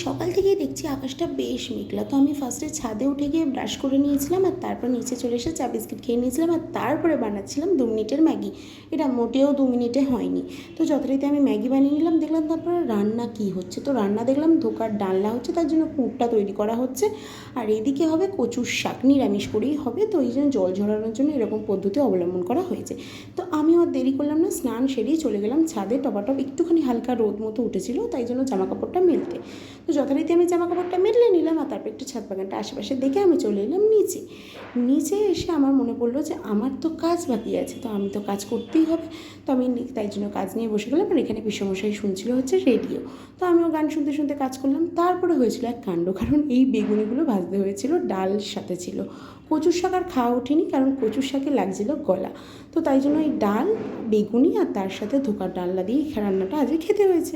সকাল থেকেই দেখছি আকাশটা বেশ মেঘলা। তো আমি ফার্স্টে ছাদে উঠে গিয়ে ব্রাশ করে নিয়েছিলাম, আর তারপর নিচে চলে এসে চা বিস্কিট খেয়ে নিয়েছিলাম, আর তারপরে বানাচ্ছিলাম 2 মিনিটের ম্যাগি। এটা মোটেও 2 মিনিটে হয়নি। তো যথারীতি আমি ম্যাগি বানিয়ে নিলাম। দেখলাম তারপরে রান্না কি হচ্ছে, তো রান্না দেখলাম ধোকার ডালনা হচ্ছে, তার জন্য পুরটা তৈরি করা হচ্ছে। আর এদিকে হবে কচুর শাক, নিরামিষ করেই হবে, তো এই জন্য জল ঝরানোর জন্য এরকম পদ্ধতি অবলম্বন করা হয়েছে। তো আমি আর দেরি করলাম না, স্নান সেরেই চলে গেলাম ছাদে। টপাটপ একটুখানি হালকা রোদ মতো উঠেছিল, তাই জন্য জামা কাপড়টা মেলতে। তো যথারীতি আমি জামা কাপড়টা মেলে নিলাম, আর তারপর একটু ছাদ বাগানটা আশেপাশে দেখে আমি চলে এলাম নিচে। নিচে এসে আমার মনে পড়লো যে আমার তো কাজ বাকি আছে, তো আমি তো কাজ করতেই হবে। তো আমি তাই জন্য কাজ নিয়ে বসে গেলাম, আর এখানে পিসমশাই শুনছিল হচ্ছে রেডিও। তো আমিও গান শুনতে শুনতে কাজ করলাম। তারপরে হয়েছিল এক কাণ্ড, কারণ এই বেগুনিগুলো ভাজতে হয়েছিল, ডাল সাথে ছিল। কচুর শাক আর খাওয়া ওঠেনি, কারণ কচুর শাকে লাগছিল গলা। তো তাই জন্য এই ডাল, বেগুনি আর তার সাথে ধোকার ডালনা দিয়ে রান্নাটা আজকে খেতে হয়েছে।